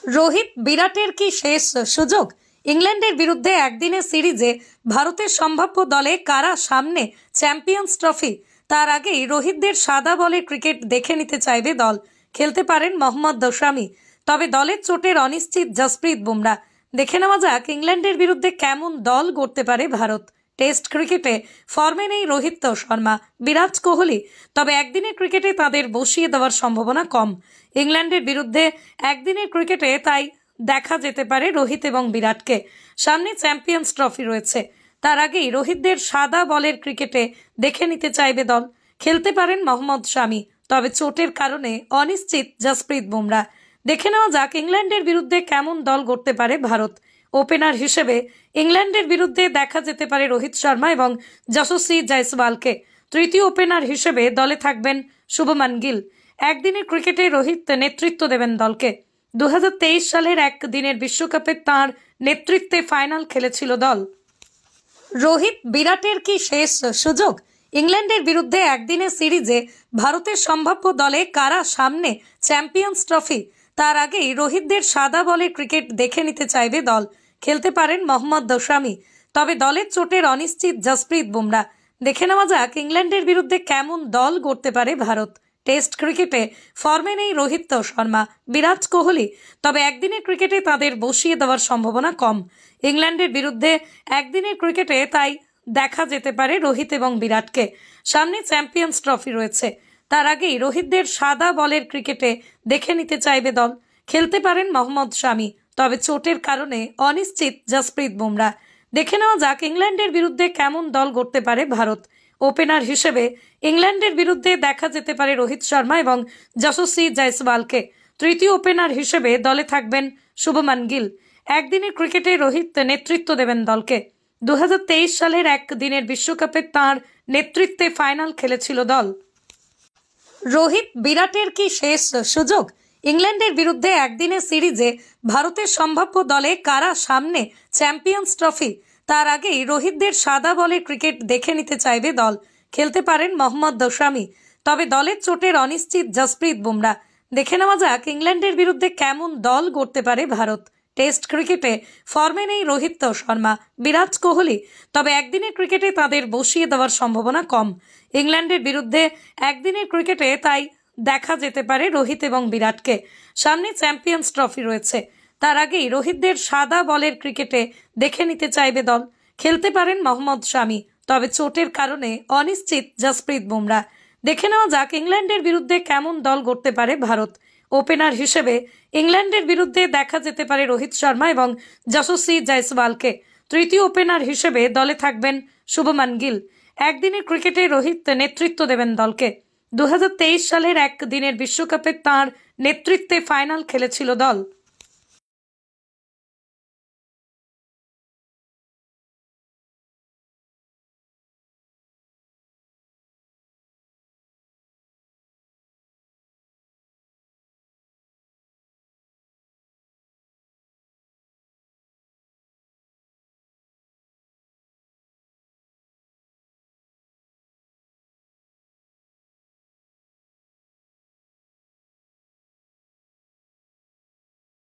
রোহিত বিরাটের কি শেষ সুযোগ? ইংল্যান্ডের বিরুদ্ধে একদিনের সিরিজে ভারতের সম্ভাব্য দলে কারা সামনে? Champions trophy. তার আগেই রোহিতদের সাদা বলের ক্রিকেট দেখে নিতে চাইবে দল। খেলতে পারেন মোহাম্মদ শামি, তবে দলের চোটের অনিশ্চিত জসপ্রীত বুমরা। দেখে নেওয়া যাক ইংল্যান্ডের বিরুদ্ধে কেমন দল গড়তে পারে ভারত। টেস্ট ক্রিকেটে ফর্মে নেই রোহিত শর্মা, বিরাট কোহলি, তবে একদিনের ক্রিকেটে তাদের বসিয়ে দেওয়ার সম্ভাবনা কম। ইংল্যান্ডের বিরুদ্ধে একদিনের ক্রিকেটে তাই দেখা যেতে পারে রোহিত এবং বিরাটকে। সামনে চ্যাম্পিয়ন্স ট্রফি রয়েছে, তার আগেই রোহিতদের সাদা বলের ক্রিকেটে দেখে নিতে চাইবে দল। খেলতে পারেন মোহাম্মদ শামি, তবে চোটের কারণে অনিশ্চিত জসপ্রীত বুমরা। দেখে নেওয়া যাক ইংল্যান্ডের বিরুদ্ধে কেমন দল গড়তে পারে ভারত। ওপেনার হিসেবে ইংল্যান্ডের বিরুদ্ধে দেখা যেতে পারে রোহিত শর্মা এবং যশস্বী জয়সওয়ালকে। তৃতীয় ওপেনার হিসেবে দলে থাকবেন শুভমান গিল। একদিনের ক্রিকেটে রোহিত নেতৃত্ব দেবেন দলকে। 2023 সালের একদিনের বিশ্বকাপে তাঁর নেতৃত্বে ফাইনাল খেলেছিল দল। রোহিত বিরাটের কি শেষ সুযোগ? ইংল্যান্ডের বিরুদ্ধে একদিনের সিরিজে ভারতের সম্ভাব্য দলে কারা সামনে? Champions trophy. তার আগেই রোহিতদের সাদা বলের ক্রিকেট দেখে নিতে চাইবে দল। খেলতে পারেন মোহাম্মদ শামি, তবে দলের চোটের অনিশ্চিত জসপ্রীত বুমরা। দেখে নেওয়া যাক ইংল্যান্ডের বিরুদ্ধে কেমন দল গড়তে পারে ভারত। টেস্ট ক্রিকেটে ফর্মে নেই রোহিত শর্মা, বিরাট কোহলি, তবে একদিনের ক্রিকেটে তাদের বসিয়ে দেওয়ার সম্ভাবনা কম। ইংল্যান্ডের বিরুদ্ধে একদিনের ক্রিকেটে তাই দেখা যেতে পারে রোহিত এবং বিরাটকে। সামনে চ্যাম্পিয়ন্স ট্রফি রয়েছে, তার আগেই রোহিতদের সাদা বলের ক্রিকেটে দেখে নিতে চাইবে দল। খেলতে পারেন মোহাম্মদ শামি, তবে চোটের কারণে অনিশ্চিত জসপ্রীত বুমরা। দেখে নেওয়া যাক ইংল্যান্ডের বিরুদ্ধে কেমন দল গড়তে পারে ভারত। ওপেনার হিসেবে ইংল্যান্ডের বিরুদ্ধে দেখা যেতে পারে রোহিত শর্মা এবং যশস্বী জয়সওয়ালকে। তৃতীয় ওপেনার হিসেবে দলে থাকবেন শুভমান গিল। একদিনের ক্রিকেটে রোহিত নেতৃত্ব দেবেন দলকে। 2023 সালের একদিনের বিশ্বকাপে তাঁর নেতৃত্বে ফাইনাল খেলেছিল দল। রোহিত বিরাটের কি শেষ সুযোগ? ইংল্যান্ডের বিরুদ্ধে একদিনের সিরিজে ভারতের সম্ভাব্য দলে কারা সামনে? Champions trophy. তার আগেই রোহিতদের সাদা বলের ক্রিকেট দেখে নিতে চাইবে দল। খেলতে পারেন মোহাম্মদ শামি, তবে দলের চোটের অনিশ্চিত জসপ্রীত বুমরা। দেখে নেওয়া যাক ইংল্যান্ডের বিরুদ্ধে কেমন দল গড়তে পারে ভারত। টেস্ট ক্রিকেটে ফর্মে নেই রোহিত শর্মা, বিরাট কোহলি, তবে একদিনের ক্রিকেটে তাদের বসিয়ে দেওয়ার সম্ভাবনা কম। ইংল্যান্ডের বিরুদ্ধে একদিনের ক্রিকেটে তাই দেখা যেতে পারে রোহিত এবং বিরাটকে। সামনে চ্যাম্পিয়ন্স ট্রফি রয়েছে, তার আগেই রোহিতদের সাদা বলের ক্রিকেটে দেখে নিতে চাইবে দল। খেলতে পারেন মোহাম্মদ শামি, তবে চোটের কারণে অনিশ্চিত জসপ্রীত বুমরা। দেখে নেওয়া যাক ইংল্যান্ডের বিরুদ্ধে কেমন দল গড়তে পারে ভারত। ওপেনার হিসেবে ইংল্যান্ডের বিরুদ্ধে দেখা যেতে পারে রোহিত শর্মা এবং যশস্বী জয়সওয়ালকে। তৃতীয় ওপেনার হিসেবে দলে থাকবেন শুভমান গিল। একদিনের ক্রিকেটে রোহিত নেতৃত্ব দেবেন দলকে। 2023 সালের একদিনের বিশ্বকাপে তাঁর নেতৃত্বে ফাইনাল খেলেছিল দল।